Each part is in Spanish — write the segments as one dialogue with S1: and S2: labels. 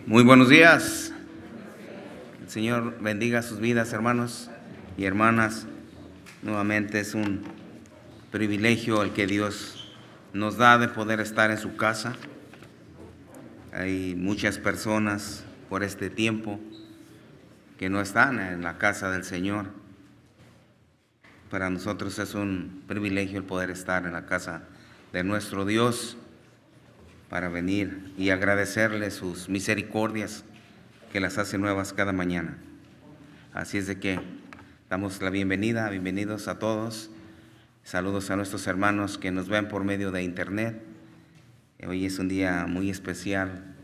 S1: Muy buenos días. El Señor bendiga sus vidas, hermanos y hermanas. Nuevamente es un privilegio el que Dios nos da de poder estar en su casa. Hay muchas personas por este tiempo que no están en la casa del Señor. Para nosotros es un privilegio el poder estar en la casa de nuestro Dios para venir y agradecerle sus misericordias que las hace nuevas cada mañana. Así es de que damos la bienvenidos a todos. Saludos a nuestros hermanos que nos ven por medio de internet. Hoy es un día muy especial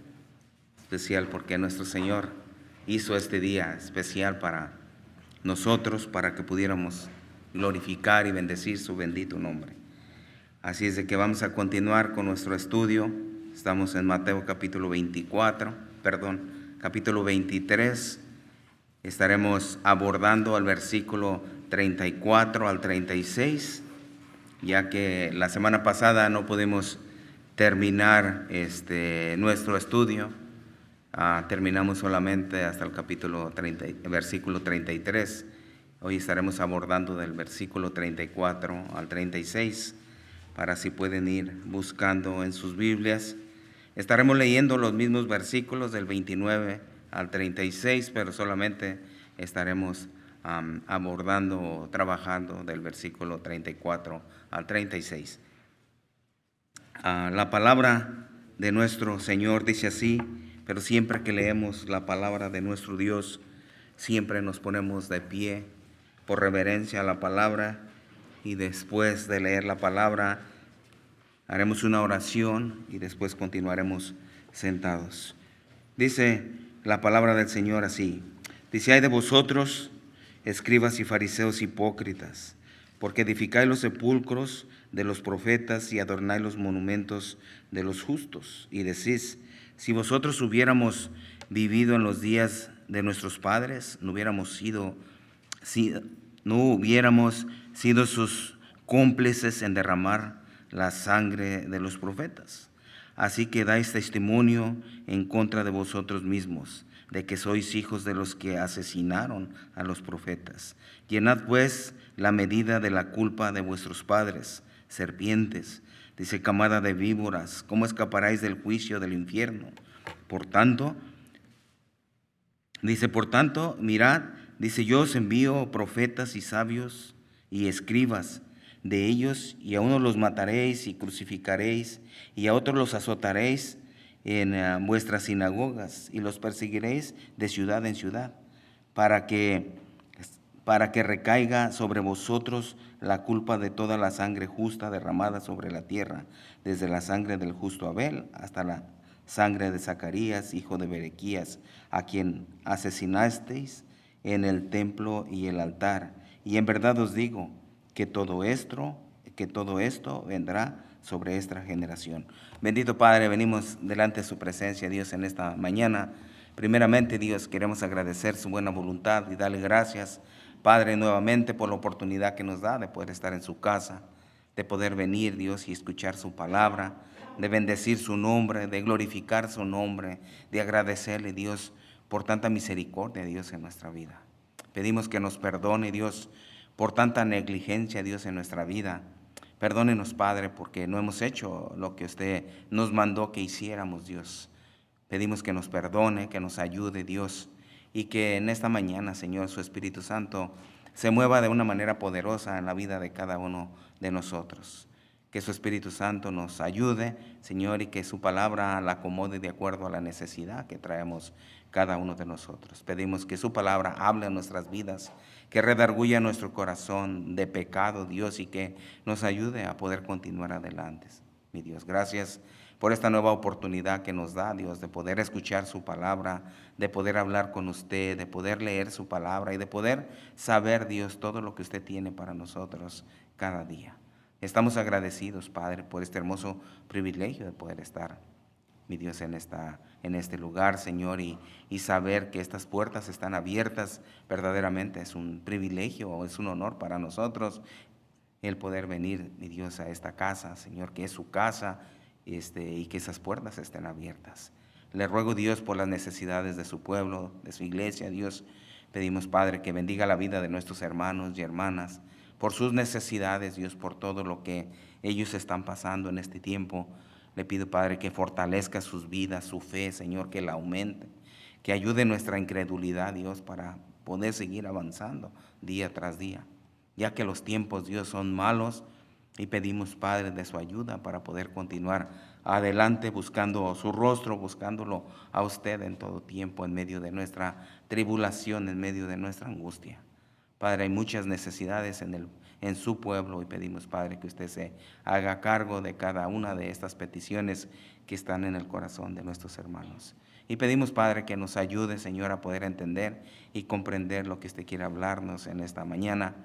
S1: porque nuestro Señor hizo este día especial para nosotros, para que pudiéramos glorificar y bendecir su bendito nombre. Así es de que vamos a continuar con nuestro estudio. Estamos en Mateo capítulo 23. Estaremos abordando el versículo 34 al 36, ya que la semana pasada no pudimos terminar nuestro estudio. Terminamos solamente hasta el versículo 33. Hoy estaremos abordando del versículo 34 al 36, para si pueden ir buscando en sus Biblias. Estaremos leyendo los mismos versículos del 29 al 36, pero solamente estaremos abordando o trabajando del versículo 34 al 36. La palabra de nuestro Señor dice así, pero siempre que leemos la palabra de nuestro Dios, siempre nos ponemos de pie por reverencia a la palabra, y después de leer la palabra haremos una oración y después continuaremos sentados. Dice la palabra del Señor así. Dice: ay de vosotros, escribas y fariseos hipócritas, porque edificáis los sepulcros de los profetas y adornáis los monumentos de los justos. Y decís: si vosotros hubiéramos vivido en los días de nuestros padres, no hubiéramos sido sus cómplices en derramar la sangre de los profetas. Así que dais testimonio en contra de vosotros mismos, de que sois hijos de los que asesinaron a los profetas. Llenad pues la medida de la culpa de vuestros padres, serpientes. Dice: camada de víboras, ¿cómo escaparáis del juicio del infierno? Por tanto, mirad, dice: yo os envío profetas y sabios y escribas. De ellos, y a unos los mataréis y crucificaréis, y a otros los azotaréis en vuestras sinagogas, y los perseguiréis de ciudad en ciudad, para que recaiga sobre vosotros la culpa de toda la sangre justa derramada sobre la tierra, desde la sangre del justo Abel hasta la sangre de Zacarías, hijo de Berequías, a quien asesinasteis en el templo y el altar. Y en verdad os digo que todo esto vendrá sobre esta generación. Bendito Padre, venimos delante de su presencia, Dios, en esta mañana. Primeramente, Dios, queremos agradecer su buena voluntad y darle gracias, Padre, nuevamente por la oportunidad que nos da de poder estar en su casa, de poder venir, Dios, y escuchar su palabra, de bendecir su nombre, de glorificar su nombre, de agradecerle, Dios, por tanta misericordia, Dios, en nuestra vida. Pedimos que nos perdone, Dios, por tanta negligencia, Dios, en nuestra vida. Perdónenos, Padre, porque no hemos hecho lo que usted nos mandó que hiciéramos, Dios. Pedimos que nos perdone, que nos ayude, Dios, y que en esta mañana, Señor, su Espíritu Santo se mueva de una manera poderosa en la vida de cada uno de nosotros. Que su Espíritu Santo nos ayude, Señor, y que su palabra la acomode de acuerdo a la necesidad que traemos cada uno de nosotros. Pedimos que su palabra hable en nuestras vidas, que redarguya nuestro corazón de pecado, Dios, y que nos ayude a poder continuar adelante. Mi Dios, gracias por esta nueva oportunidad que nos da, Dios, de poder escuchar su palabra, de poder hablar con usted, de poder leer su palabra y de poder saber, Dios, todo lo que usted tiene para nosotros cada día. Estamos agradecidos, Padre, por este hermoso privilegio de poder estar, mi Dios, en este lugar, Señor, y saber que estas puertas están abiertas. Verdaderamente es un privilegio, es un honor para nosotros el poder venir, mi Dios, a esta casa, Señor, que es su casa, y que esas puertas estén abiertas. Le ruego, Dios, por las necesidades de su pueblo, de su iglesia. Dios, pedimos, Padre, que bendiga la vida de nuestros hermanos y hermanas, por sus necesidades, Dios, por todo lo que ellos están pasando en este tiempo. Le pido, Padre, que fortalezca sus vidas, su fe, Señor, que la aumente, que ayude nuestra incredulidad, Dios, para poder seguir avanzando día tras día, ya que los tiempos, Dios, son malos, y pedimos, Padre, de su ayuda para poder continuar adelante buscando su rostro, buscándolo a usted en todo tiempo, en medio de nuestra tribulación, en medio de nuestra angustia. Padre, hay muchas necesidades en su pueblo, y pedimos, Padre, que usted se haga cargo de cada una de estas peticiones que están en el corazón de nuestros hermanos. Y pedimos, Padre, que nos ayude, Señor, a poder entender y comprender lo que usted quiere hablarnos en esta mañana.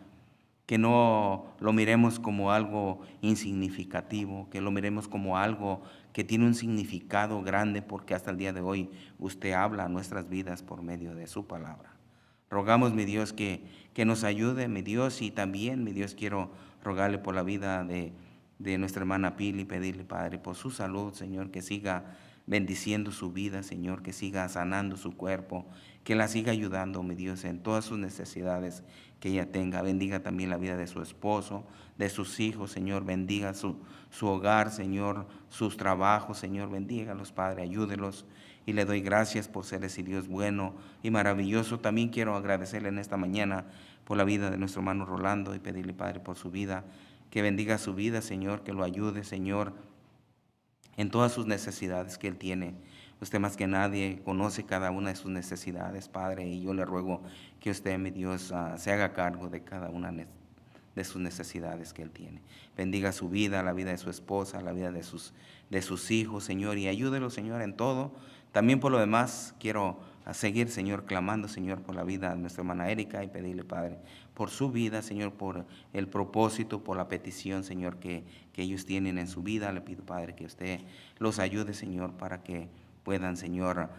S1: Que no lo miremos como algo insignificativo, que lo miremos como algo que tiene un significado grande, porque hasta el día de hoy usted habla a nuestras vidas por medio de su palabra. Rogamos, mi Dios, que nos ayude, mi Dios, y también, mi Dios, quiero rogarle por la vida de nuestra hermana Pili, pedirle, Padre, por su salud, Señor, que siga bendiciendo su vida, Señor, que siga sanando su cuerpo, que la siga ayudando, mi Dios, en todas sus necesidades que ella tenga. Bendiga también la vida de su esposo, de sus hijos, Señor, bendiga su hogar, Señor, sus trabajos, Señor, bendígalos, Padre, ayúdelos. Y le doy gracias por ser ese Dios bueno y maravilloso. También quiero agradecerle en esta mañana por la vida de nuestro hermano Rolando y pedirle, Padre, por su vida, que bendiga su vida, Señor, que lo ayude, Señor, en todas sus necesidades que él tiene. Usted más que nadie conoce cada una de sus necesidades, Padre, y yo le ruego que usted, mi Dios, se haga cargo de cada una de sus necesidades que él tiene. Bendiga su vida, la vida de su esposa, la vida de sus hijos, Señor, y ayúdelo, Señor, en todo. También por lo demás quiero seguir, Señor, clamando, Señor, por la vida de nuestra hermana Erika, y pedirle, Padre, por su vida, Señor, por el propósito, por la petición, Señor, que ellos tienen en su vida. Le pido, Padre, que usted los ayude, Señor, para que puedan, Señor,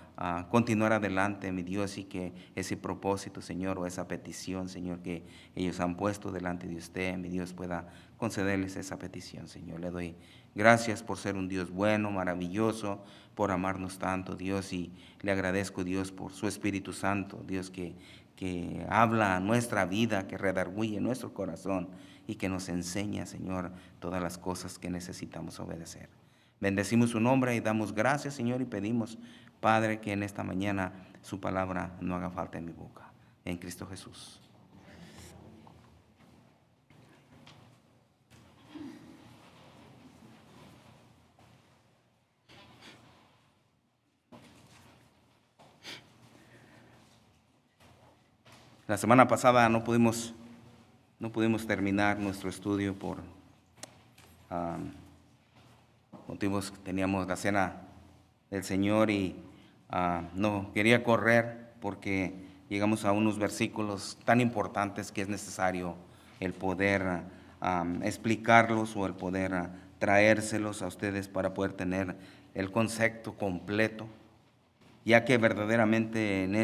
S1: continuar adelante, mi Dios, y que ese propósito, Señor, o esa petición, Señor, que ellos han puesto delante de usted, mi Dios, pueda concederles esa petición, Señor. Le doy gracias por ser un Dios bueno, maravilloso, por amarnos tanto, Dios, y le agradezco, Dios, por su Espíritu Santo, Dios, que habla a nuestra vida, que redarguye nuestro corazón y que nos enseña, Señor, todas las cosas que necesitamos obedecer. Bendecimos su nombre y damos gracias, Señor, y pedimos, Padre, que en esta mañana su palabra no haga falta en mi boca. En Cristo Jesús. La semana pasada no pudimos terminar nuestro estudio por motivos. Teníamos la cena del Señor y no quería correr porque llegamos a unos versículos tan importantes que es necesario el poder explicarlos, o el poder traérselos a ustedes para poder tener el concepto completo, ya que verdaderamente en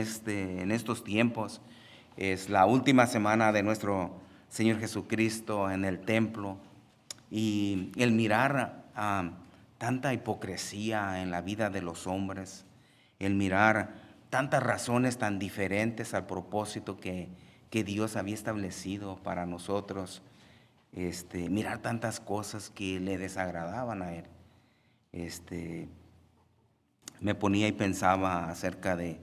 S1: estos tiempos es la última semana de nuestro Señor Jesucristo en el templo, y el mirar tanta hipocresía en la vida de los hombres, el mirar tantas razones tan diferentes al propósito que Dios había establecido para nosotros, mirar tantas cosas que le desagradaban a Él. Me ponía y pensaba acerca de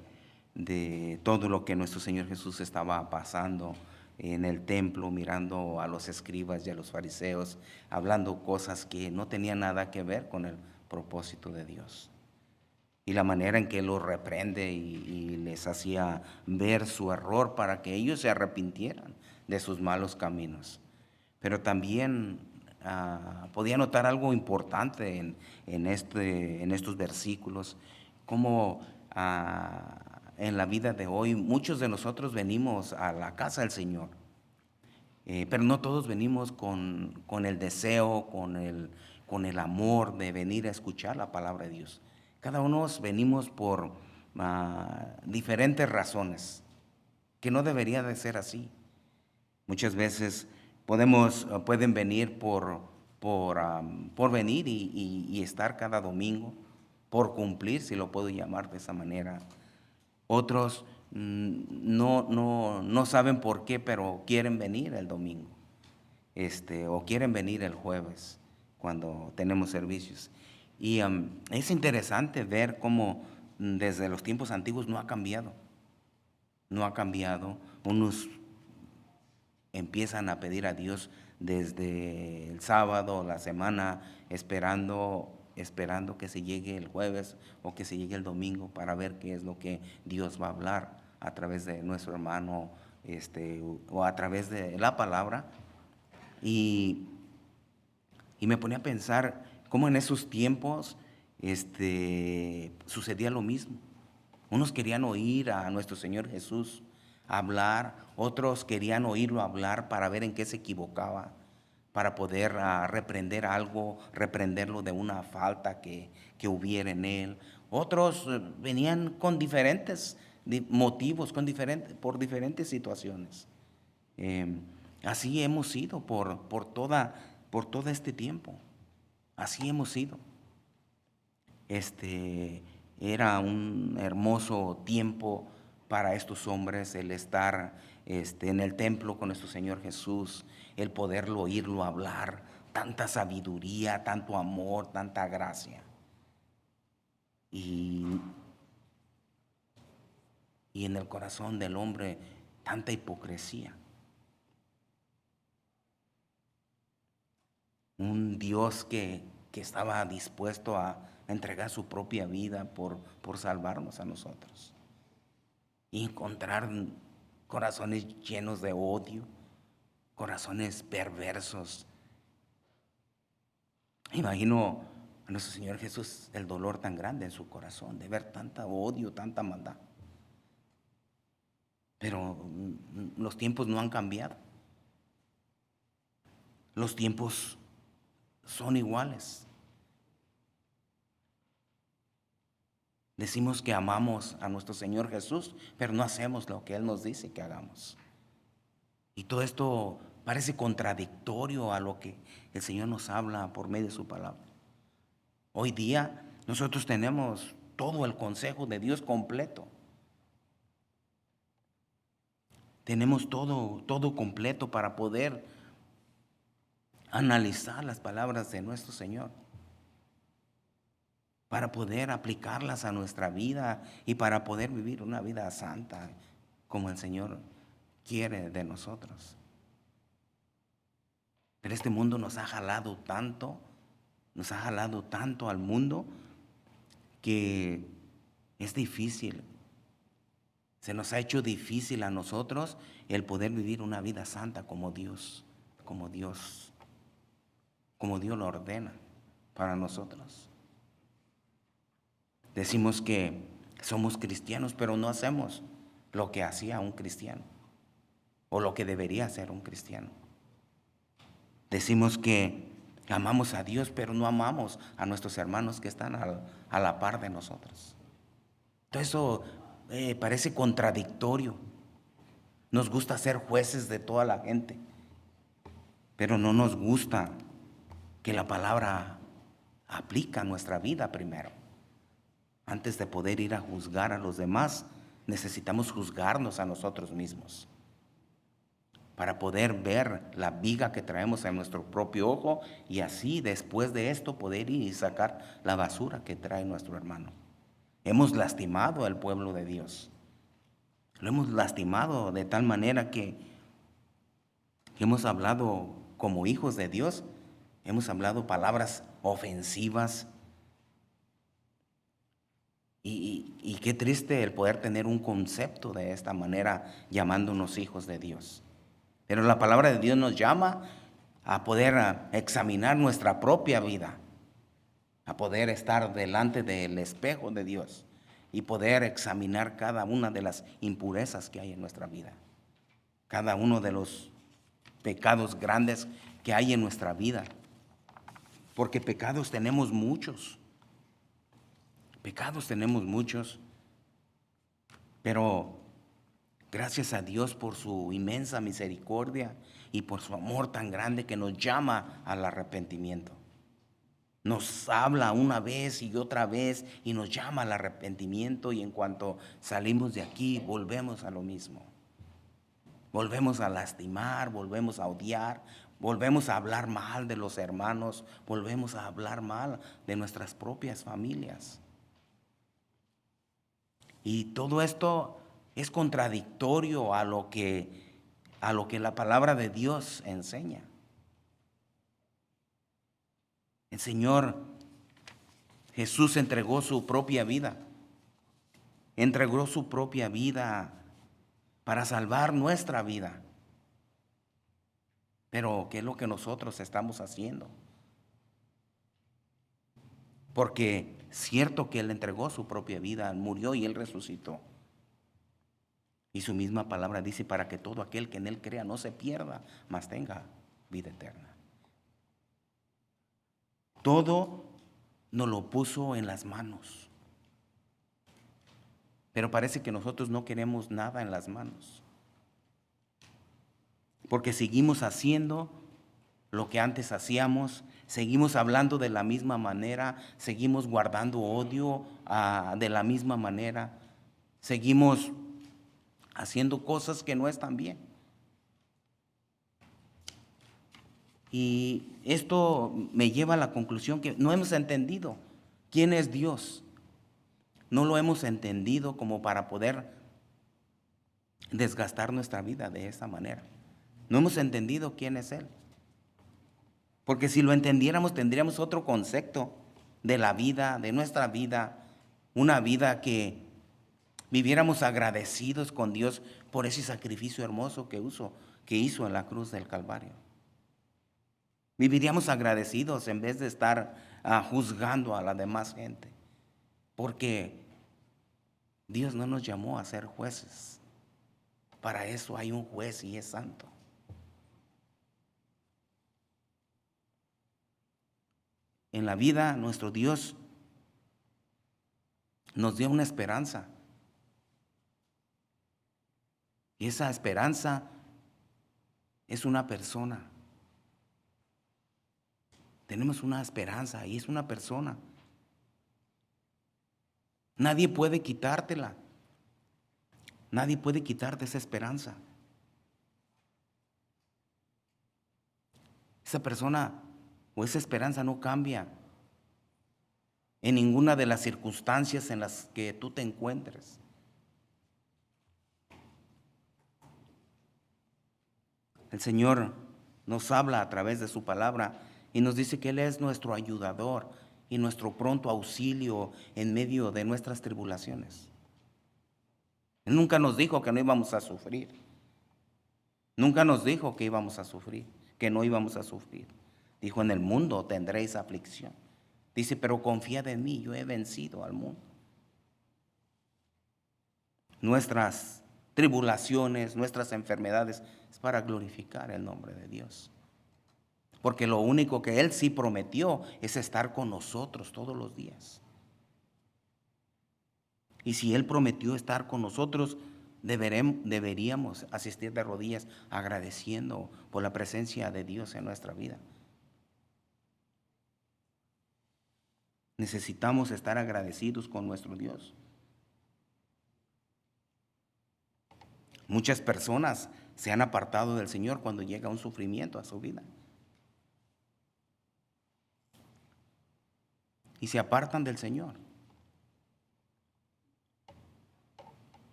S1: todo lo que nuestro Señor Jesús estaba pasando en el templo, mirando a los escribas y a los fariseos, hablando cosas que no tenían nada que ver con el propósito de Dios. Y la manera en que Él los reprende y les hacía ver su error para que ellos se arrepintieran de sus malos caminos. Pero también podía notar algo importante en estos versículos, como en la vida de hoy muchos de nosotros venimos a la casa del Señor, pero no todos venimos con el deseo, con el amor de venir a escuchar la palabra de Dios. Cada uno venimos por diferentes razones, que no debería de ser así. Muchas veces pueden venir por venir y estar cada domingo, por cumplir, si lo puedo llamar de esa manera. Otros no saben por qué, pero quieren venir el domingo, o quieren venir el jueves cuando tenemos servicios. Y es interesante ver cómo desde los tiempos antiguos no ha cambiado. No ha cambiado. Unos empiezan a pedir a Dios desde el sábado, la semana, esperando que se llegue el jueves o que se llegue el domingo para ver qué es lo que Dios va a hablar a través de nuestro hermano, o a través de la palabra. Y me ponía a pensar cómo en esos tiempos sucedía lo mismo. Unos querían oír a nuestro Señor Jesús hablar, otros querían oírlo hablar para ver en qué se equivocaba, para poder reprender algo, reprenderlo de una falta que hubiera en él. Otros venían con diferentes motivos, por diferentes situaciones. Así hemos sido por todo este tiempo. Así hemos sido. Era un hermoso tiempo para estos hombres el estar en el templo con nuestro Señor Jesús, el poderlo oírlo hablar, tanta sabiduría, tanto amor, tanta gracia. Y en el corazón del hombre tanta hipocresía. Un Dios que estaba dispuesto a entregar su propia vida por salvarnos a nosotros. Y encontrar corazones llenos de odio, corazones perversos. Imagino a nuestro Señor Jesús el dolor tan grande en su corazón de ver tanta odio, tanta maldad. Pero los tiempos no han cambiado. Los tiempos son iguales. Decimos que amamos a nuestro Señor Jesús, pero no hacemos lo que Él nos dice que hagamos. Y todo esto parece contradictorio a lo que el Señor nos habla por medio de su palabra. Hoy día nosotros tenemos todo el consejo de Dios completo. Tenemos todo completo para poder analizar las palabras de nuestro Señor, para poder aplicarlas a nuestra vida y para poder vivir una vida santa como el Señor quiere de nosotros. Pero este mundo nos ha jalado tanto al mundo que es difícil. Se nos ha hecho difícil a nosotros el poder vivir una vida santa como Dios lo ordena para nosotros. Decimos que somos cristianos, pero no hacemos lo que hacía un cristiano o lo que debería hacer un cristiano. Decimos que amamos a Dios, pero no amamos a nuestros hermanos que están a la par de nosotros. Todo eso parece contradictorio. Nos gusta ser jueces de toda la gente, pero no nos gusta que la palabra aplica a nuestra vida primero. Antes de poder ir a juzgar a los demás, necesitamos juzgarnos a nosotros mismos para poder ver la viga que traemos en nuestro propio ojo y así después de esto poder ir y sacar la basura que trae nuestro hermano. Hemos lastimado al pueblo de Dios. Lo hemos lastimado de tal manera que hemos hablado como hijos de Dios, hemos hablado palabras ofensivas. Y qué triste el poder tener un concepto de esta manera llamándonos hijos de Dios. Pero la palabra de Dios nos llama a poder examinar nuestra propia vida, a poder estar delante del espejo de Dios y poder examinar cada una de las impurezas que hay en nuestra vida, cada uno de los pecados grandes que hay en nuestra vida, porque pecados tenemos muchos, pero gracias a Dios por su inmensa misericordia y por su amor tan grande que nos llama al arrepentimiento. Nos habla una vez y otra vez y nos llama al arrepentimiento, y en cuanto salimos de aquí volvemos a lo mismo. Volvemos a lastimar, volvemos a odiar, volvemos a hablar mal de los hermanos, volvemos a hablar mal de nuestras propias familias. Y todo esto es contradictorio a lo que la palabra de Dios enseña. El Señor Jesús entregó su propia vida. Entregó su propia vida para salvar nuestra vida. Pero ¿qué es lo que nosotros estamos haciendo? Porque cierto que Él entregó su propia vida, murió y Él resucitó. Y su misma palabra dice, para que todo aquel que en Él crea no se pierda, mas tenga vida eterna. Todo nos lo puso en las manos. Pero parece que nosotros no queremos nada en las manos. Porque seguimos haciendo lo que antes hacíamos, seguimos hablando de la misma manera, seguimos guardando odio de la misma manera, seguimos haciendo cosas que no están bien. Y esto me lleva a la conclusión que no hemos entendido quién es Dios. No lo hemos entendido como para poder desgastar nuestra vida de esa manera. No hemos entendido quién es Él. Porque si lo entendiéramos, tendríamos otro concepto de la vida, de nuestra vida, una vida que viviéramos agradecidos con Dios por ese sacrificio hermoso que hizo en la cruz del Calvario. Viviríamos agradecidos en vez de estar juzgando a la demás gente. Porque Dios no nos llamó a ser jueces. Para eso hay un juez y es santo. En la vida, nuestro Dios nos dio una esperanza. Y esa esperanza es una persona. Tenemos una esperanza y es una persona. Nadie puede quitártela. Nadie puede quitarte esa esperanza. Esa persona o esa esperanza no cambia en ninguna de las circunstancias en las que tú te encuentres. El Señor nos habla a través de su palabra y nos dice que Él es nuestro ayudador y nuestro pronto auxilio en medio de nuestras tribulaciones. Él nunca nos dijo que no íbamos a sufrir. Nunca nos dijo que íbamos a sufrir, que no íbamos a sufrir. Dijo, en el mundo tendréis aflicción. Dice, pero confiad en mí, yo he vencido al mundo. Nuestras tribulaciones, nuestras enfermedades, es para glorificar el nombre de Dios. Porque lo único que Él sí prometió es estar con nosotros todos los días. Y si Él prometió estar con nosotros, deberíamos asistir de rodillas agradeciendo por la presencia de Dios en nuestra vida. Necesitamos estar agradecidos con nuestro Dios. Muchas personas se han apartado del Señor cuando llega un sufrimiento a su vida. Y se apartan del Señor.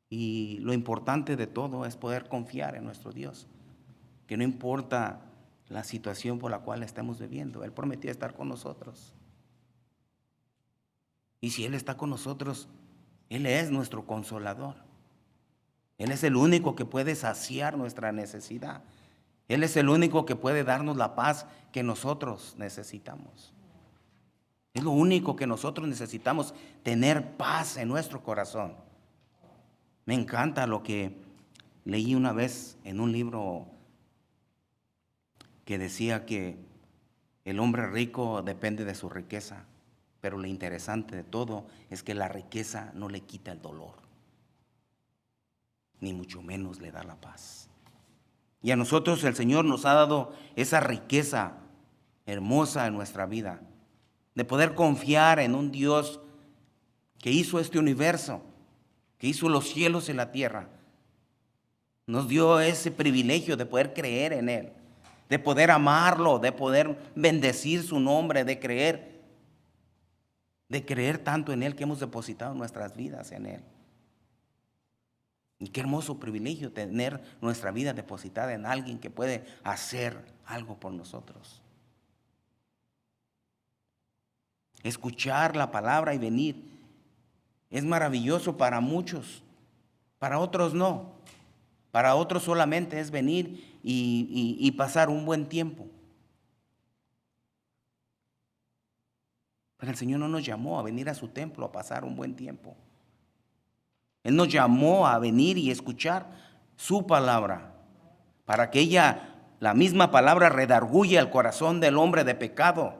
S1: Y lo importante de todo es poder confiar en nuestro Dios. Que no importa la situación por la cual estemos viviendo, Él prometió estar con nosotros. Y si Él está con nosotros, Él es nuestro consolador. Él es el único que puede saciar nuestra necesidad. Él es el único que puede darnos la paz que nosotros necesitamos. Es lo único que nosotros necesitamos, tener paz en nuestro corazón. Me encanta lo que leí una vez en un libro que decía que el hombre rico depende de su riqueza, pero lo interesante de todo es que la riqueza no le quita el dolor, ni mucho menos le da la paz. Y a nosotros el Señor nos ha dado esa riqueza hermosa en nuestra vida, de poder confiar en un Dios que hizo este universo, que hizo los cielos y la tierra. Nos dio ese privilegio de poder creer en Él, de poder amarlo, de poder bendecir su nombre, de creer tanto en Él que hemos depositado nuestras vidas en Él. Y qué hermoso privilegio tener nuestra vida depositada en alguien que puede hacer algo por nosotros. Escuchar la palabra y venir es maravilloso para muchos, para otros no. Para otros solamente es venir y pasar un buen tiempo. Pero el Señor no nos llamó a venir a su templo a pasar un buen tiempo. Él nos llamó a venir y escuchar su palabra, para que la misma palabra, redarguya el corazón del hombre de pecado.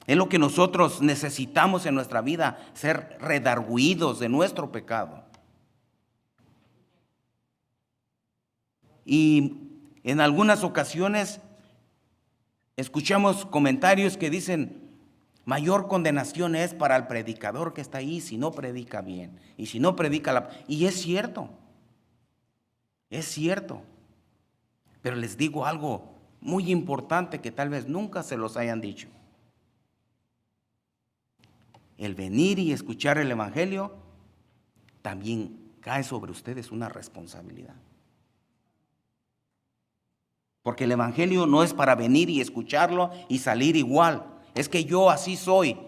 S1: Es lo que nosotros necesitamos en nuestra vida, ser redarguidos de nuestro pecado. Y en algunas ocasiones escuchamos comentarios que dicen: mayor condenación es para el predicador que está ahí si no predica bien, y si no predica Y es cierto, pero les digo algo muy importante que tal vez nunca se los hayan dicho. El venir y escuchar el evangelio también cae sobre ustedes una responsabilidad. Porque el evangelio no es para venir y escucharlo y salir igual. Es que yo así soy.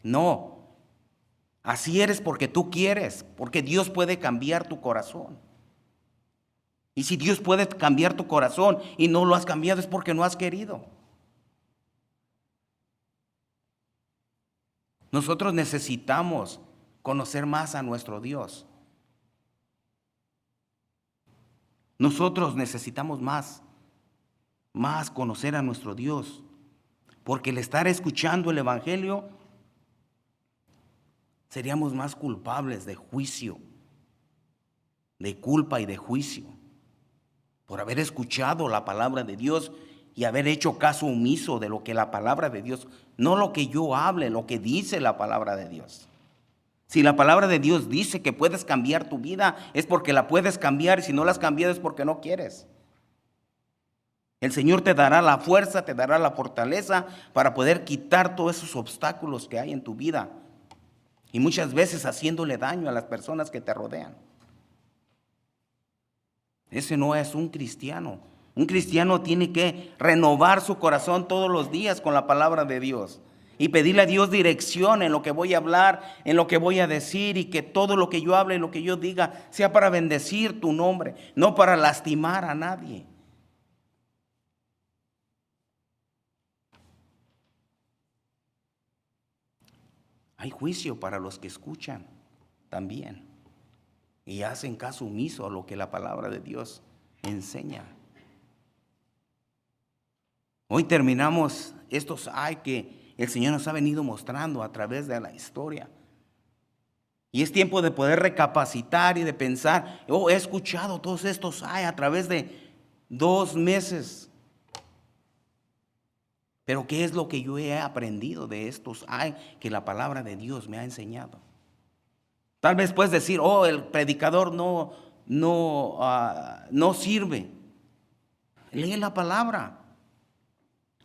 S1: No, así eres porque tú quieres, porque Dios puede cambiar tu corazón. Y si Dios puede cambiar tu corazón y no lo has cambiado, es porque no has querido. Nosotros necesitamos conocer más a nuestro Dios. Nosotros necesitamos más conocer a nuestro Dios, porque el estar escuchando el evangelio seríamos más culpables de juicio, de culpa y de juicio, por haber escuchado la palabra de Dios y haber hecho caso omiso de lo que la palabra de Dios, no lo que yo hable, lo que dice la palabra de Dios. Si la palabra de Dios dice que puedes cambiar tu vida, es porque la puedes cambiar, y si no la has cambiado es porque no quieres. El Señor te dará la fuerza, te dará la fortaleza para poder quitar todos esos obstáculos que hay en tu vida, y muchas veces haciéndole daño a las personas que te rodean. Ese no es un cristiano. Un cristiano tiene que renovar su corazón todos los días con la palabra de Dios y pedirle a Dios dirección en lo que voy a hablar, en lo que voy a decir, y que todo lo que yo hable, lo que yo diga, sea para bendecir tu nombre, no para lastimar a nadie. Hay juicio para los que escuchan también y hacen caso omiso a lo que la palabra de Dios enseña. Hoy terminamos estos que el Señor nos ha venido mostrando a través de la historia. Y es tiempo de poder recapacitar y de pensar: he escuchado todos estos a través de 2 meses. Pero ¿qué es lo que yo he aprendido de estos que la palabra de Dios me ha enseñado? Tal vez puedes decir: el predicador no sirve. Lee la palabra.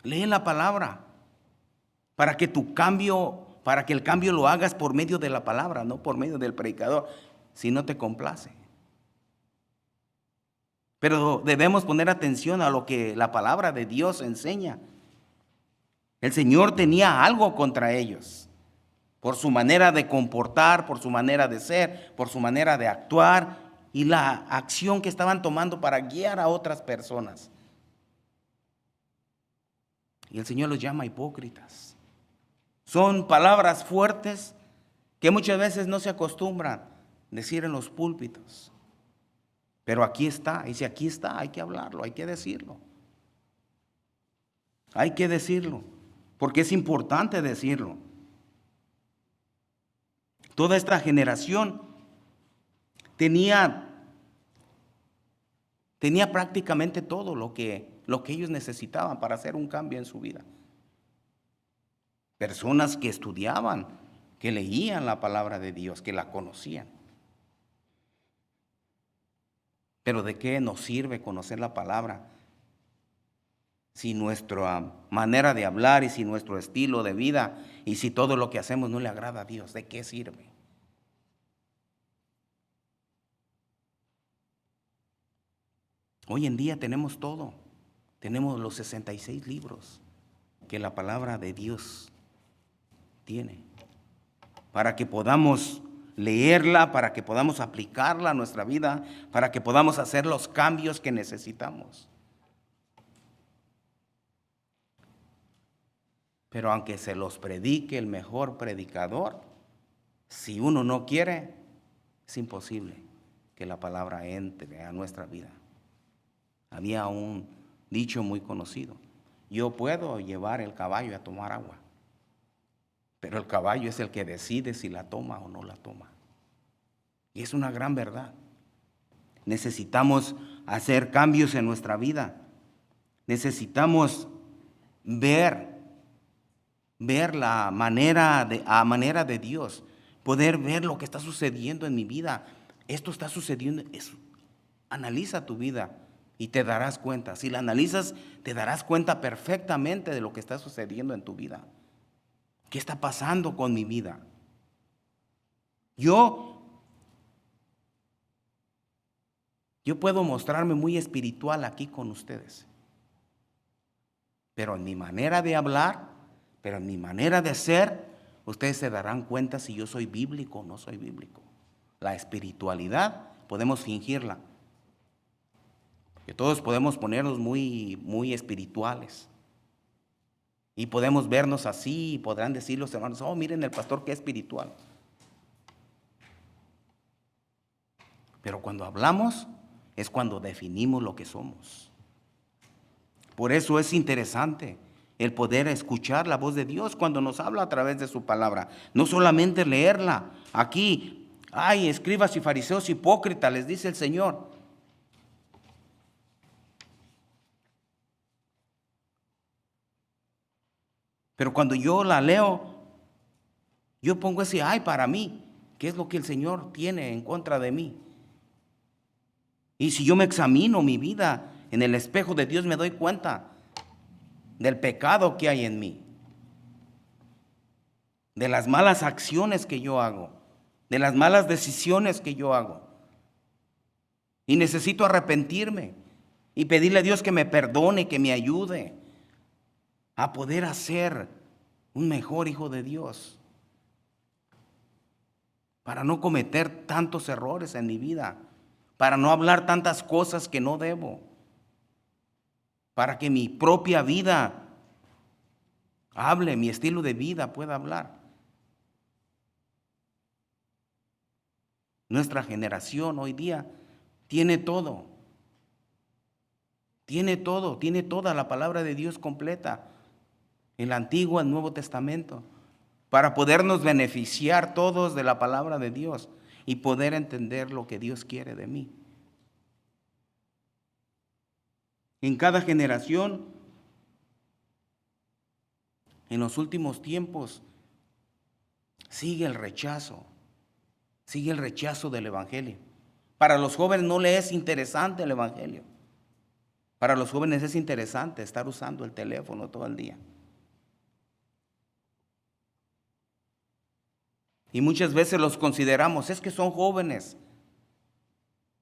S1: Lee la palabra para que el cambio lo hagas por medio de la palabra, no por medio del predicador, si no te complace. Pero debemos poner atención a lo que la palabra de Dios enseña. El Señor tenía algo contra ellos, por su manera de comportar, por su manera de ser, por su manera de actuar y la acción que estaban tomando para guiar a otras personas. Y el Señor los llama hipócritas. Son palabras fuertes que muchas veces no se acostumbran a decir en los púlpitos. Pero aquí está, y si aquí está, hay que hablarlo, hay que decirlo. Hay que decirlo, porque es importante decirlo. Toda esta generación tenía prácticamente todo lo que lo que ellos necesitaban para hacer un cambio en su vida. Personas que estudiaban, que leían la palabra de Dios, que la conocían. Pero ¿de qué nos sirve conocer la palabra si nuestra manera de hablar y si nuestro estilo de vida y si todo lo que hacemos no le agrada a Dios? ¿De qué sirve? Hoy en día tenemos todo. Tenemos los 66 libros que la palabra de Dios tiene, para que podamos leerla, para que podamos aplicarla a nuestra vida, para que podamos hacer los cambios que necesitamos. Pero aunque se los predique el mejor predicador, si uno no quiere, es imposible que la palabra entre a nuestra vida. Había un dicho muy conocido: yo puedo llevar el caballo a tomar agua, pero el caballo es el que decide si la toma o no la toma. Y es una gran verdad. Necesitamos hacer cambios en nuestra vida. Necesitamos ver la manera de Dios, poder ver lo que está sucediendo en mi vida. Esto está sucediendo. Analiza tu vida y te darás cuenta. Si la analizas, te darás cuenta perfectamente de lo que está sucediendo en tu vida. ¿Qué está pasando con mi vida? Yo puedo mostrarme muy espiritual aquí con ustedes, pero en mi manera de hablar, pero en mi manera de ser, ustedes se darán cuenta si yo soy bíblico o no soy bíblico. La espiritualidad podemos fingirla, que todos podemos ponernos muy, muy espirituales. Y podemos vernos así y podrán decir los hermanos: oh, miren el pastor qué espiritual. Pero cuando hablamos es cuando definimos lo que somos. Por eso es interesante el poder escuchar la voz de Dios cuando nos habla a través de su palabra. No solamente leerla. Aquí, ay, escribas y fariseos hipócritas, les dice el Señor. Pero cuando yo la leo, yo pongo ese ay para mí. ¿Qué es lo que el Señor tiene en contra de mí? Y si yo me examino mi vida en el espejo de Dios, me doy cuenta del pecado que hay en mí, de las malas acciones que yo hago, de las malas decisiones que yo hago. Y necesito arrepentirme y pedirle a Dios que me perdone, que me ayude a poder ser un mejor hijo de Dios, para no cometer tantos errores en mi vida, para no hablar tantas cosas que no debo, para que mi propia vida hable, mi estilo de vida pueda hablar. Nuestra generación hoy día tiene todo, tiene toda la palabra de Dios completa, el Antiguo y el Nuevo Testamento, para podernos beneficiar todos de la palabra de Dios y poder entender lo que Dios quiere de mí. En cada generación, en los últimos tiempos, sigue el rechazo del Evangelio. Para los jóvenes no les es interesante el Evangelio. Para los jóvenes es interesante estar usando el teléfono todo el día. Y muchas veces los consideramos, es que son jóvenes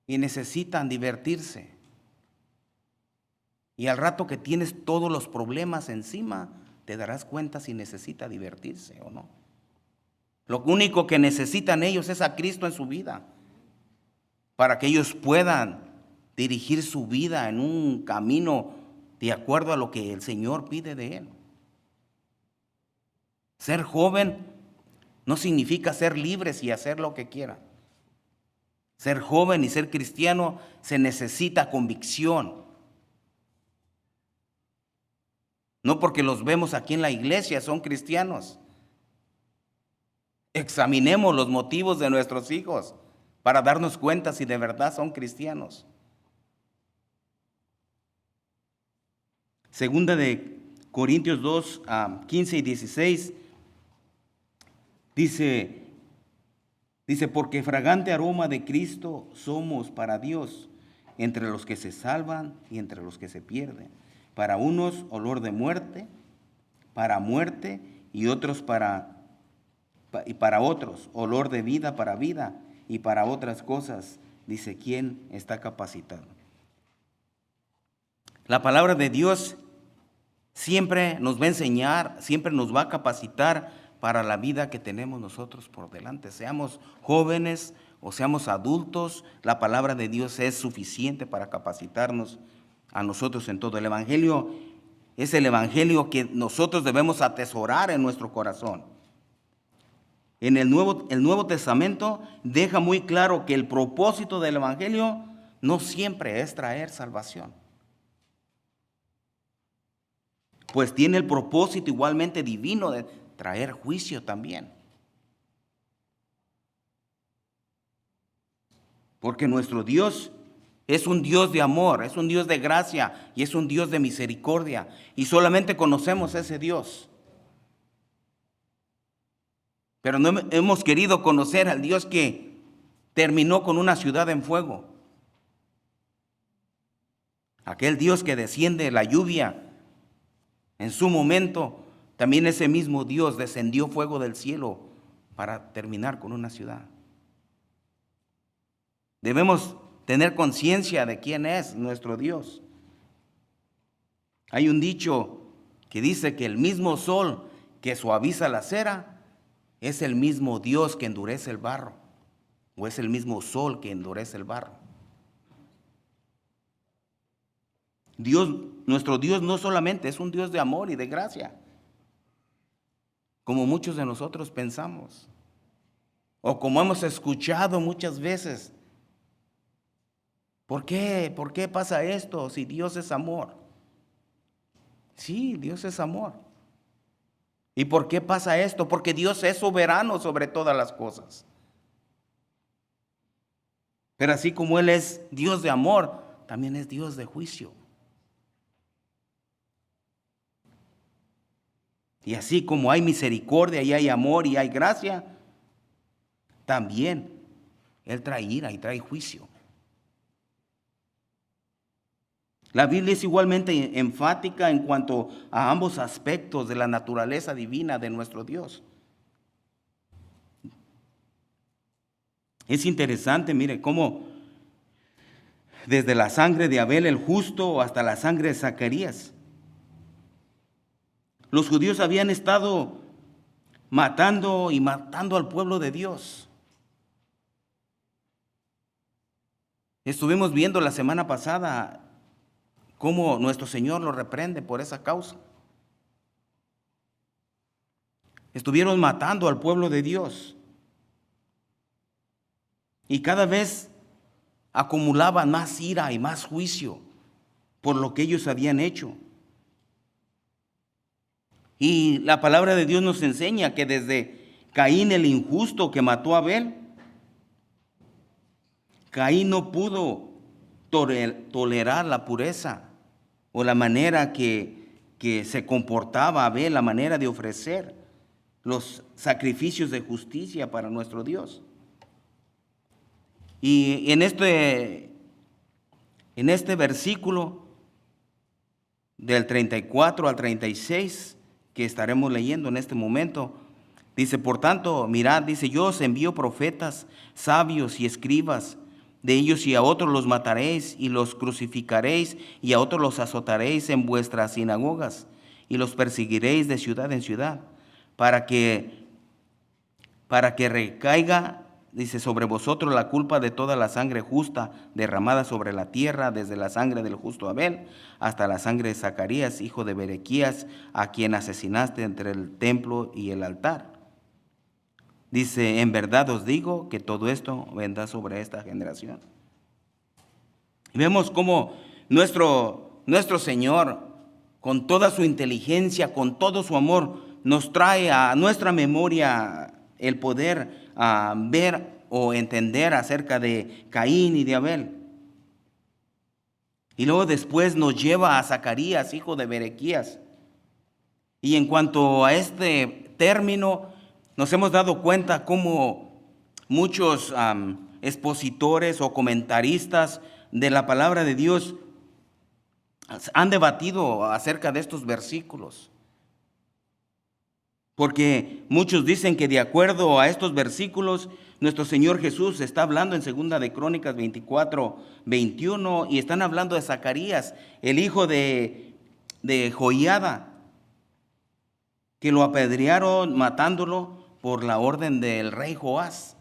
S1: y necesitan divertirse. Y al rato que tienes todos los problemas encima, te darás cuenta si necesita divertirse o no. Lo único que necesitan ellos es a Cristo en su vida, para que ellos puedan dirigir su vida en un camino de acuerdo a lo que el Señor pide de él. Ser joven no significa ser libres y hacer lo que quiera. Ser joven y ser cristiano se necesita convicción. No porque los vemos aquí en la iglesia son cristianos. Examinemos los motivos de nuestros hijos para darnos cuenta si de verdad son cristianos. Segunda de Corintios 2, 15 y 16, dice, porque fragante aroma de Cristo somos para Dios, entre los que se salvan y entre los que se pierden. Para unos olor de muerte, para muerte, y para otros olor de vida para vida, y para otras cosas, dice, ¿quién está capacitado? La palabra de Dios siempre nos va a enseñar, siempre nos va a capacitar para la vida que tenemos nosotros por delante. Seamos jóvenes o seamos adultos, la palabra de Dios es suficiente para capacitarnos a nosotros en todo. El Evangelio es el Evangelio que nosotros debemos atesorar en nuestro corazón. En el Nuevo Testamento deja muy claro que el propósito del Evangelio no siempre es traer salvación, pues tiene el propósito igualmente divino de traer juicio también. Porque nuestro Dios es un Dios de amor, es un Dios de gracia y es un Dios de misericordia. Y solamente conocemos a ese Dios. Pero no hemos querido conocer al Dios que terminó con una ciudad en fuego. Aquel Dios que desciende la lluvia. En su momento, también ese mismo Dios descendió fuego del cielo para terminar con una ciudad. Debemos tener conciencia de quién es nuestro Dios. Hay un dicho que dice que el mismo sol que suaviza la cera es el mismo Dios que endurece el barro, o es el mismo sol que endurece el barro. Nuestro Dios no solamente es un Dios de amor y de gracia, como muchos de nosotros pensamos, o como hemos escuchado muchas veces. ¿Por qué? ¿Por qué pasa esto si Dios es amor? Sí, Dios es amor. ¿Y por qué pasa esto? Porque Dios es soberano sobre todas las cosas. Pero así como Él es Dios de amor, también es Dios de juicio. Y así como hay misericordia y hay amor y hay gracia, también Él trae ira y trae juicio. La Biblia es igualmente enfática en cuanto a ambos aspectos de la naturaleza divina de nuestro Dios. Es interesante, mire, cómo desde la sangre de Abel el justo hasta la sangre de Zacarías, los judíos habían estado matando al pueblo de Dios. Estuvimos viendo la semana pasada cómo nuestro Señor lo reprende por esa causa. Estuvieron matando al pueblo de Dios. Y cada vez acumulaban más ira y más juicio por lo que ellos habían hecho. Y la palabra de Dios nos enseña que desde Caín el injusto que mató a Abel, Caín no pudo tolerar la pureza o la manera que se comportaba Abel, la manera de ofrecer los sacrificios de justicia para nuestro Dios. Y en este versículo del 34 al 36 que estaremos leyendo en este momento, dice, por tanto, mirad, dice, yo os envío profetas, sabios y escribas. De ellos y a otros los mataréis y los crucificaréis y a otros los azotaréis en vuestras sinagogas y los perseguiréis de ciudad en ciudad para que recaiga, dice, sobre vosotros la culpa de toda la sangre justa derramada sobre la tierra, desde la sangre del justo Abel hasta la sangre de Zacarías, hijo de Berequías, a quien asesinaste entre el templo y el altar. Dice, en verdad os digo que todo esto vendrá sobre esta generación. Y vemos cómo nuestro Señor, con toda su inteligencia, con todo su amor, nos trae a nuestra memoria el poder ver o entender acerca de Caín y de Abel. Y luego después nos lleva a Zacarías, hijo de Berequías. Y en cuanto a este término, nos hemos dado cuenta cómo muchos expositores o comentaristas de la palabra de Dios han debatido acerca de estos versículos. Porque muchos dicen que de acuerdo a estos versículos, nuestro Señor Jesús está hablando en 2 de Crónicas 24:21, y están hablando de Zacarías, el hijo de Joiada, que lo apedrearon matándolo por la orden del rey Joás.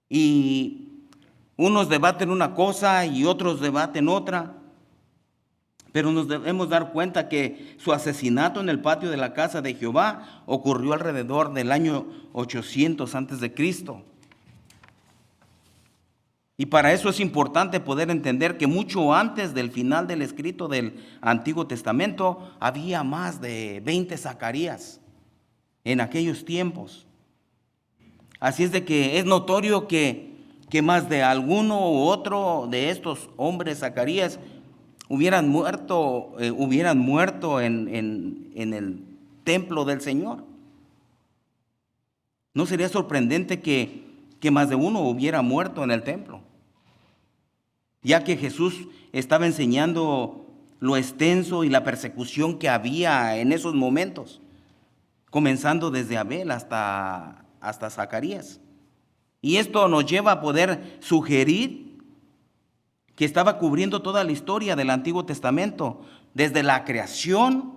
S1: Y unos debaten una cosa y otros debaten otra, pero nos debemos dar cuenta que su asesinato en el patio de la casa de Jehová ocurrió alrededor del año 800 antes de Cristo. Y para eso es importante poder entender que mucho antes del final del escrito del Antiguo Testamento había más de 20 Zacarías en aquellos tiempos. Así es de que es notorio que más de alguno u otro de estos hombres Zacarías hubieran muerto en el templo del Señor. ¿No sería sorprendente que más de uno hubiera muerto en el templo? Ya que Jesús estaba enseñando lo extenso y la persecución que había en esos momentos, comenzando desde Abel hasta Zacarías. Y esto nos lleva a poder sugerir que estaba cubriendo toda la historia del Antiguo Testamento, desde la creación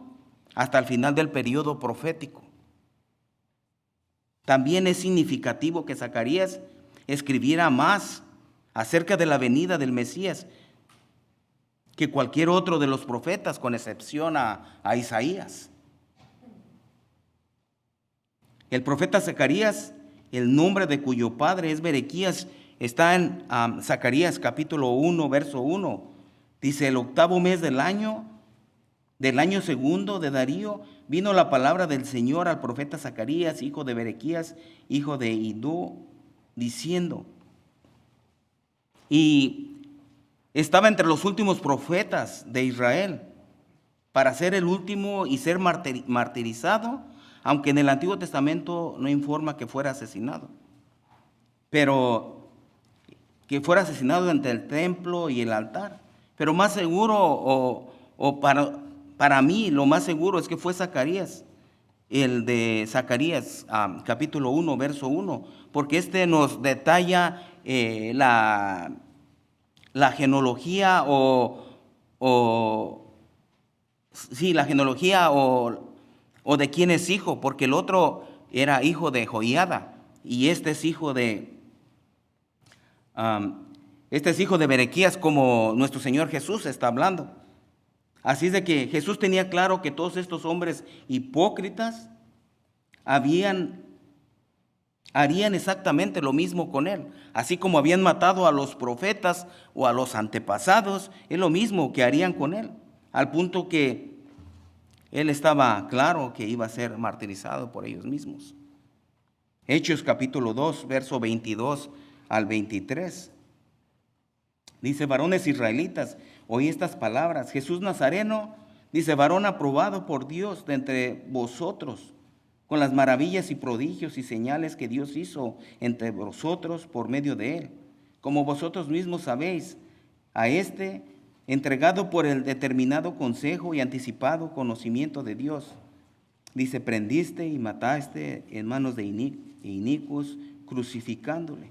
S1: hasta el final del periodo profético. También es significativo que Zacarías escribiera más acerca de la venida del Mesías que cualquier otro de los profetas, con excepción a Isaías. El profeta Zacarías, el nombre de cuyo padre es Berequías, está en Zacarías capítulo 1, verso 1. Dice: el octavo mes del año segundo de Darío, vino la palabra del Señor al profeta Zacarías, hijo de Berequías, hijo de Idó, diciendo. Y estaba entre los últimos profetas de Israel para ser el último y ser martirizado, aunque en el Antiguo Testamento no informa que fuera asesinado, pero que fuera asesinado entre el templo y el altar. Pero más seguro, para mí, lo más seguro es que fue Zacarías, el de Zacarías, capítulo 1, verso 1, porque este nos detalla la genealogía la genealogía o de quién es hijo, porque el otro era hijo de Joiada y este es hijo de Berequías, como nuestro Señor Jesús está hablando. Así es de que Jesús tenía claro que todos estos hombres hipócritas harían exactamente lo mismo con él. Así como habían matado a los profetas o a los antepasados, es lo mismo que harían con él, al punto que él estaba claro que iba a ser martirizado por ellos mismos. Hechos capítulo 2, verso 22 al 23. Dice: varones israelitas, oí estas palabras. Jesús Nazareno, dice, varón aprobado por Dios de entre vosotros, con las maravillas y prodigios y señales que Dios hizo entre vosotros por medio de él. Como vosotros mismos sabéis, a este, entregado por el determinado consejo y anticipado conocimiento de Dios, dice, prendiste y mataste en manos de inicuos, crucificándole.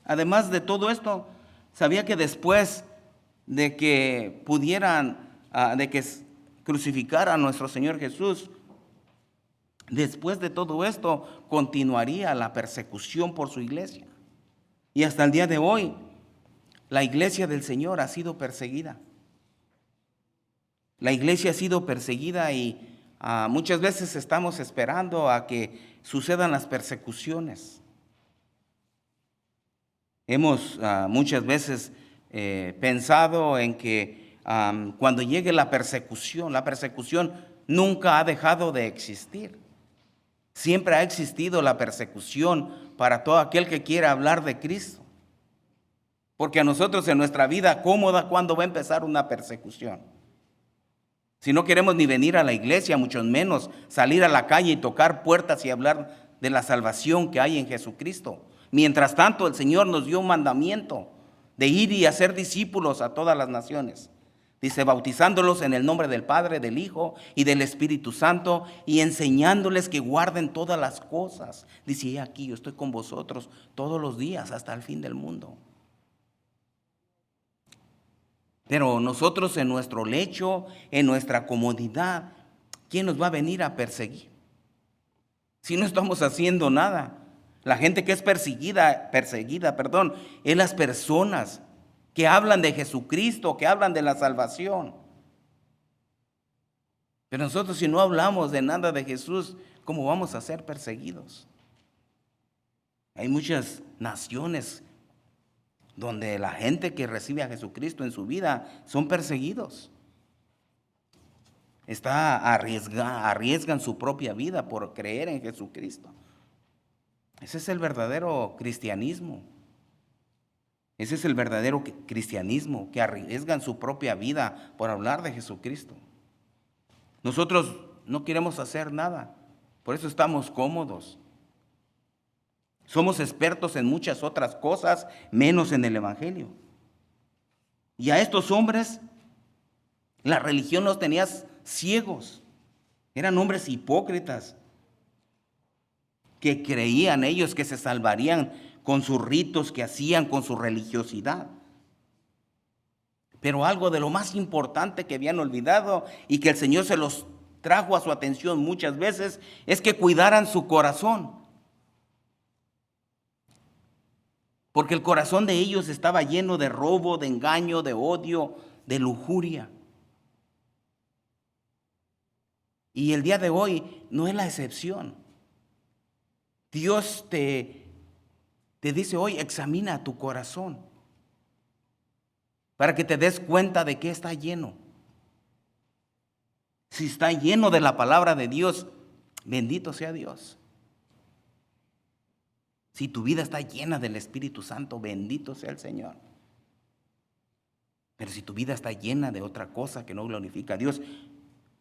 S1: Además de todo esto, sabía que después de que crucificaran a nuestro Señor Jesús, después de todo esto continuaría la persecución por su iglesia. Y hasta el día de hoy, la iglesia del Señor ha sido perseguida. La iglesia ha sido perseguida y muchas veces estamos esperando a que sucedan las persecuciones. Hemos muchas veces pensado en que cuando llegue la persecución nunca ha dejado de existir. Siempre ha existido la persecución para todo aquel que quiera hablar de Cristo. Porque a nosotros en nuestra vida cómoda, ¿cuándo va a empezar una persecución? Si no queremos ni venir a la iglesia, mucho menos salir a la calle y tocar puertas y hablar de la salvación que hay en Jesucristo. Mientras tanto, el Señor nos dio un mandamiento de ir y hacer discípulos a todas las naciones. Dice, bautizándolos en el nombre del Padre, del Hijo y del Espíritu Santo, y enseñándoles que guarden todas las cosas. Dice, he aquí, yo estoy con vosotros todos los días hasta el fin del mundo. Pero nosotros en nuestro lecho, en nuestra comodidad, ¿quién nos va a venir a perseguir? Si no estamos haciendo nada. La gente que es perseguida, es las personas que hablan de Jesucristo, que hablan de la salvación. Pero nosotros, si no hablamos de nada de Jesús, ¿cómo vamos a ser perseguidos? Hay muchas naciones donde la gente que recibe a Jesucristo en su vida son perseguidos. Arriesgan su propia vida por creer en Jesucristo. Ese es el verdadero cristianismo. Ese es el verdadero cristianismo, que arriesgan su propia vida por hablar de Jesucristo. Nosotros no queremos hacer nada, por eso estamos cómodos. Somos expertos en muchas otras cosas, menos en el Evangelio. Y a estos hombres, la religión los tenía ciegos. Eran hombres hipócritas que creían ellos que se salvarían con sus ritos que hacían, con su religiosidad. Pero algo de lo más importante que habían olvidado y que el Señor se los trajo a su atención muchas veces es que cuidaran su corazón. Porque el corazón de ellos estaba lleno de robo, de engaño, de odio, de lujuria. Y el día de hoy no es la excepción. Dios te dice hoy, examina tu corazón para que te des cuenta de qué está lleno. Si está lleno de la palabra de Dios, bendito sea Dios. Si tu vida está llena del Espíritu Santo, bendito sea el Señor. Pero si tu vida está llena de otra cosa que no glorifica a Dios,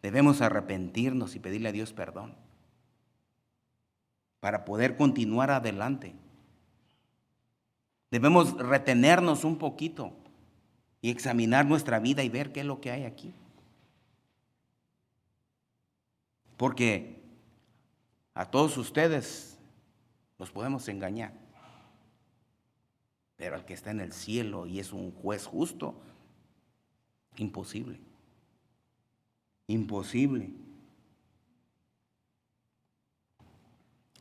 S1: debemos arrepentirnos y pedirle a Dios perdón para poder continuar adelante. Debemos retenernos un poquito y examinar nuestra vida y ver qué es lo que hay aquí. Porque a todos ustedes los podemos engañar. Pero al que está en el cielo y es un juez justo, imposible. Imposible.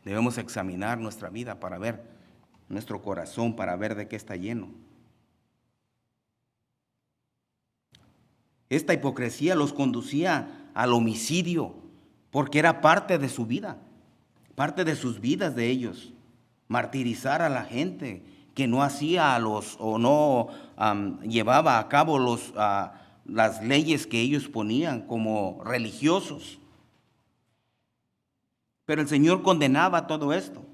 S1: Debemos examinar nuestra vida para ver nuestro corazón, para ver de qué está lleno. Esta hipocresía los conducía al homicidio, porque era parte de su vida, parte de sus vidas de ellos. Martirizar a la gente que no hacía o no llevaba a cabo las leyes que ellos ponían como religiosos. Pero el Señor condenaba todo esto.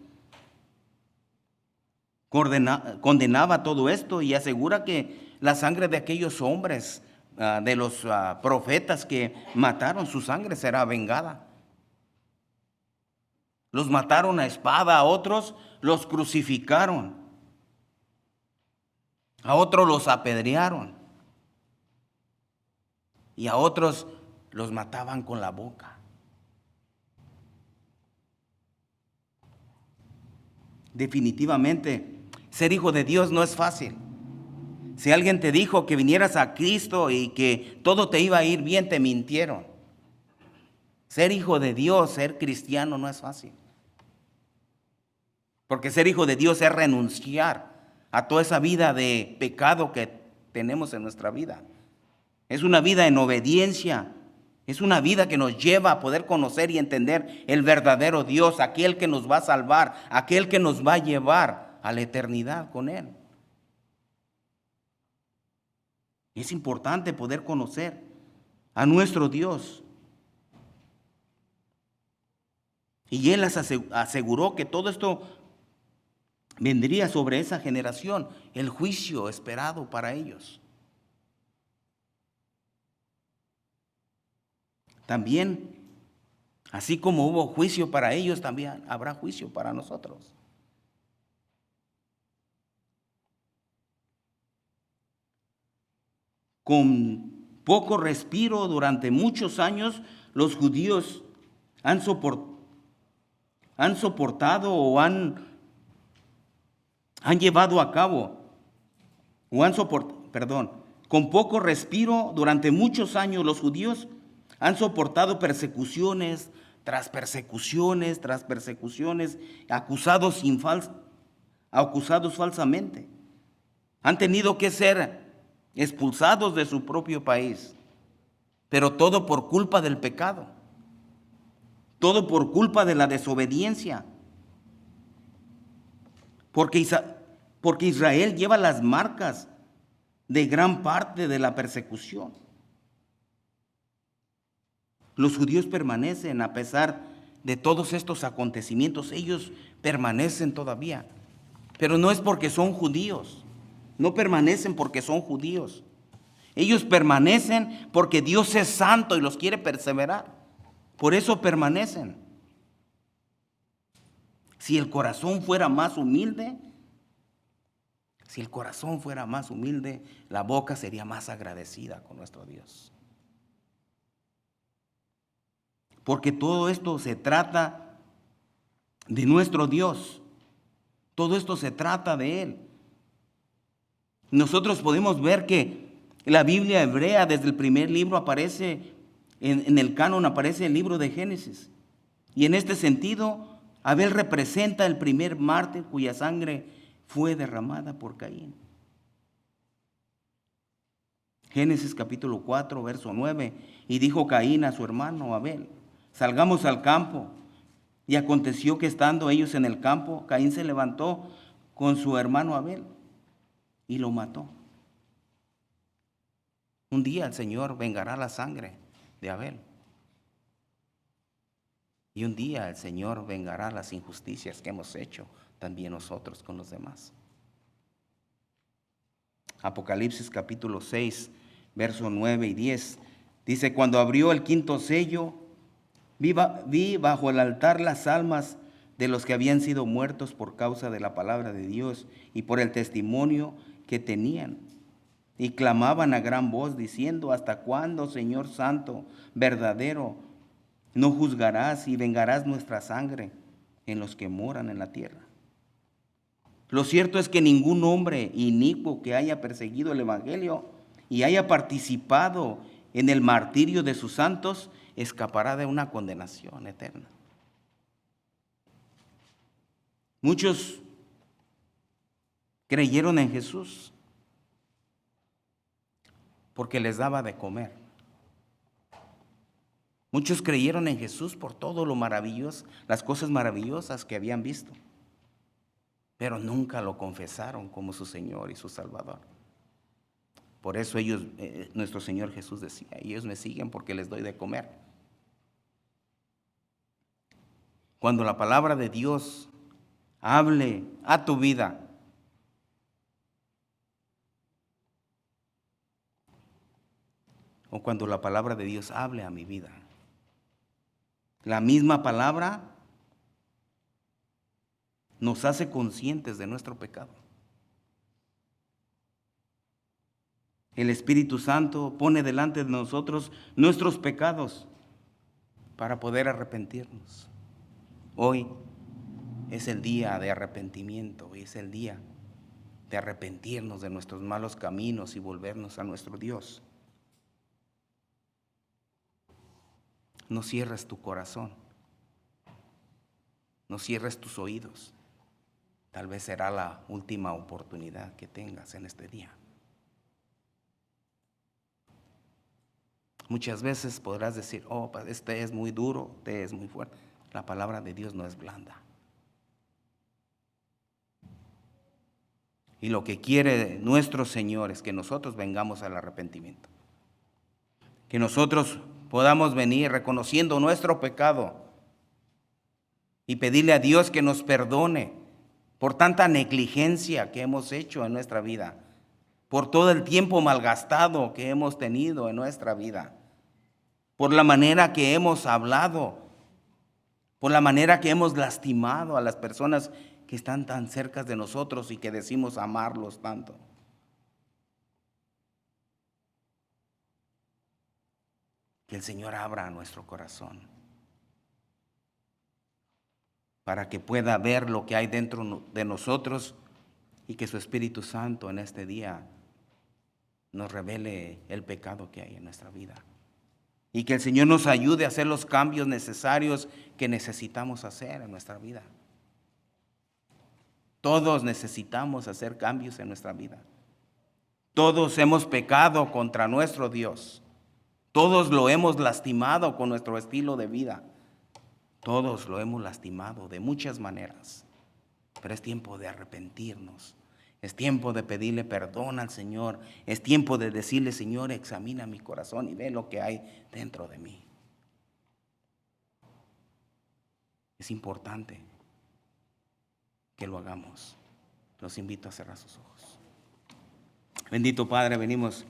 S1: Condenaba todo esto y asegura que la sangre de aquellos hombres, de los profetas que mataron, su sangre será vengada. Los mataron a espada, a otros los crucificaron, a otros los apedrearon y a otros los mataban con la boca. Definitivamente, ser hijo de Dios no es fácil. Si alguien te dijo que vinieras a Cristo y que todo te iba a ir bien, te mintieron. Ser hijo de Dios, ser cristiano no es fácil. Porque ser hijo de Dios es renunciar a toda esa vida de pecado que tenemos en nuestra vida. Es una vida en obediencia. Es una vida que nos lleva a poder conocer y entender el verdadero Dios, aquel que nos va a salvar, aquel que nos va a llevar a la eternidad con Él. Es importante poder conocer a nuestro Dios. Y Él les aseguró que todo esto vendría sobre esa generación el juicio esperado para ellos. También, así como hubo juicio para ellos, también habrá juicio para nosotros. Con poco respiro durante muchos años, los judíos han soportado o han llevado a cabo, con poco respiro durante muchos años los judíos han soportado persecuciones tras persecuciones tras persecuciones, acusados falsamente. Han tenido que ser expulsados de su propio país, pero todo por culpa del pecado, todo por culpa de la desobediencia. Porque Israel lleva las marcas de gran parte de la persecución. Los judíos permanecen a pesar de todos estos acontecimientos, ellos permanecen todavía, pero no es porque son judíos, no permanecen porque son judíos. Ellos permanecen porque Dios es santo y los quiere perseverar, por eso permanecen. Si el corazón fuera más humilde, la boca sería más agradecida con nuestro Dios. Porque todo esto se trata de nuestro Dios. Todo esto se trata de Él. Nosotros podemos ver que la Biblia hebrea, desde el primer libro aparece, en el canon aparece el libro de Génesis. Y en este sentido, Abel representa el primer mártir cuya sangre fue derramada por Caín. Génesis capítulo 4, verso 9. Y dijo Caín a su hermano Abel: salgamos al campo. Y aconteció que estando ellos en el campo, Caín se levantó con su hermano Abel y lo mató. Un día el Señor vengará la sangre de Abel. Y un día el Señor vengará las injusticias que hemos hecho también nosotros con los demás. Apocalipsis capítulo 6, versos 9 y 10. Dice: cuando abrió el quinto sello, vi bajo el altar las almas de los que habían sido muertos por causa de la palabra de Dios y por el testimonio que tenían. Y clamaban a gran voz diciendo: ¿hasta cuándo, Señor Santo, verdadero, no juzgarás y vengarás nuestra sangre en los que moran en la tierra? Lo cierto es que ningún hombre inicuo que haya perseguido el evangelio y haya participado en el martirio de sus santos escapará de una condenación eterna. Muchos creyeron en Jesús porque les daba de comer. Muchos creyeron en Jesús por todo lo maravilloso, las cosas maravillosas que habían visto, pero nunca lo confesaron como su Señor y su Salvador. Por eso ellos, nuestro Señor Jesús decía: ellos me siguen porque les doy de comer. Cuando la palabra de Dios hable a tu vida, o cuando la palabra de Dios hable a mi vida, la misma palabra nos hace conscientes de nuestro pecado. El Espíritu Santo pone delante de nosotros nuestros pecados para poder arrepentirnos. Hoy es el día de arrepentimiento, hoy es el día de arrepentirnos de nuestros malos caminos y volvernos a nuestro Dios. No cierres tu corazón, no cierres tus oídos. Tal vez será la última oportunidad que tengas en este día. Muchas veces podrás decir: oh, este es muy duro, este es muy fuerte. La palabra de Dios no es blanda. Y lo que quiere nuestro Señor es que nosotros vengamos al arrepentimiento. Que nosotros podamos venir reconociendo nuestro pecado y pedirle a Dios que nos perdone por tanta negligencia que hemos hecho en nuestra vida, por todo el tiempo malgastado que hemos tenido en nuestra vida, por la manera que hemos hablado, por la manera que hemos lastimado a las personas que están tan cerca de nosotros y que decimos amarlos tanto. Que el Señor abra nuestro corazón para que pueda ver lo que hay dentro de nosotros y que su Espíritu Santo en este día nos revele el pecado que hay en nuestra vida. Y que el Señor nos ayude a hacer los cambios necesarios que necesitamos hacer en nuestra vida. Todos necesitamos hacer cambios en nuestra vida. Todos hemos pecado contra nuestro Dios. Todos lo hemos lastimado con nuestro estilo de vida. Todos lo hemos lastimado de muchas maneras. Pero es tiempo de arrepentirnos. Es tiempo de pedirle perdón al Señor. Es tiempo de decirle: Señor, examina mi corazón y ve lo que hay dentro de mí. Es importante que lo hagamos. Los invito a cerrar sus ojos. Bendito Padre, venimos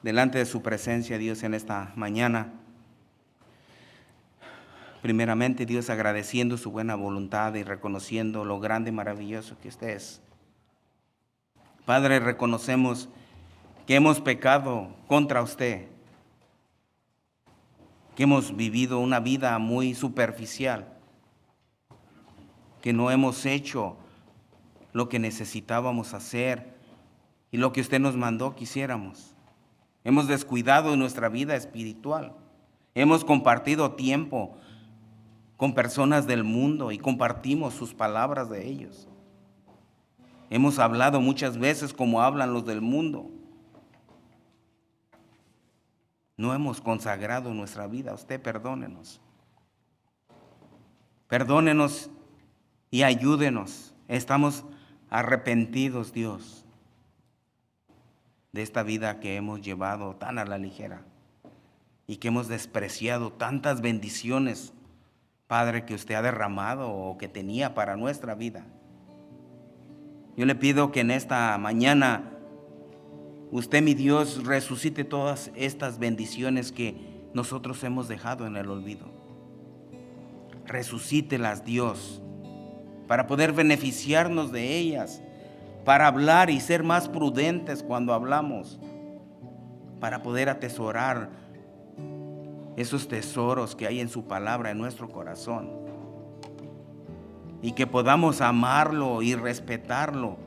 S1: delante de su presencia, Dios, en esta mañana. Primeramente, Dios, agradeciendo su buena voluntad y reconociendo lo grande y maravilloso que usted es. Padre, reconocemos que hemos pecado contra usted, que hemos vivido una vida muy superficial, que no hemos hecho lo que necesitábamos hacer y lo que usted nos mandó que hiciéramos. Hemos descuidado nuestra vida espiritual. Hemos compartido tiempo con personas del mundo y compartimos sus palabras de ellos. Hemos hablado muchas veces como hablan los del mundo. No hemos consagrado nuestra vida. Usted perdónenos. Perdónenos y ayúdenos. Estamos arrepentidos, Dios, de esta vida que hemos llevado tan a la ligera y que hemos despreciado tantas bendiciones, Padre, que usted ha derramado o que tenía para nuestra vida. Yo le pido que en esta mañana usted, mi Dios, resucite todas estas bendiciones que nosotros hemos dejado en el olvido. Resucítelas, Dios, para poder beneficiarnos de ellas, para hablar y ser más prudentes cuando hablamos, para poder atesorar esos tesoros que hay en su palabra en nuestro corazón, y que podamos amarlo y respetarlo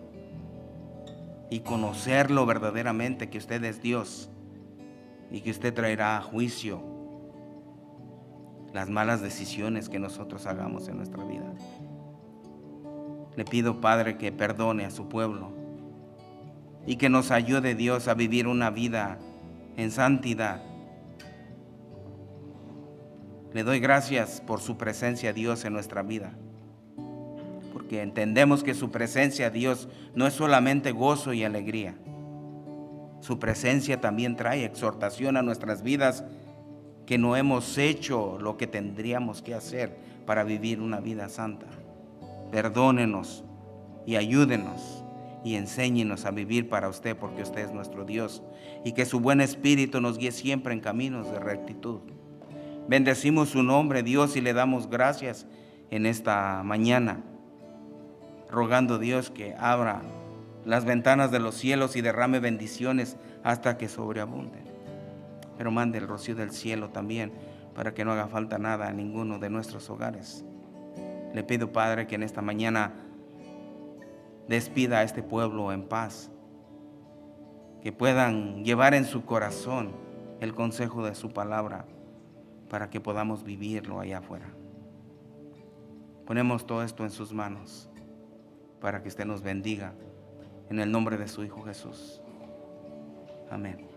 S1: y conocerlo verdaderamente, que usted es Dios y que usted traerá a juicio las malas decisiones que nosotros hagamos en nuestra vida. Le pido, Padre, que perdone a su pueblo y que nos ayude, Dios, a vivir una vida en santidad. Le doy gracias por su presencia, Dios, en nuestra vida, porque entendemos que su presencia, Dios, no es solamente gozo y alegría. Su presencia también trae exhortación a nuestras vidas, que no hemos hecho lo que tendríamos que hacer para vivir una vida santa. Perdónenos y ayúdenos y enséñenos a vivir para usted, porque usted es nuestro Dios, y que su buen espíritu nos guíe siempre en caminos de rectitud. Bendecimos su nombre, Dios, y le damos gracias en esta mañana, rogando, Dios, que abra las ventanas de los cielos y derrame bendiciones hasta que sobreabunden. Pero mande el rocío del cielo también, para que no haga falta nada a ninguno de nuestros hogares. Le pido, Padre, que en esta mañana despida a este pueblo en paz, que puedan llevar en su corazón el consejo de su palabra, para que podamos vivirlo allá afuera. Ponemos todo esto en sus manos, para que usted nos bendiga, en el nombre de su Hijo Jesús. Amén.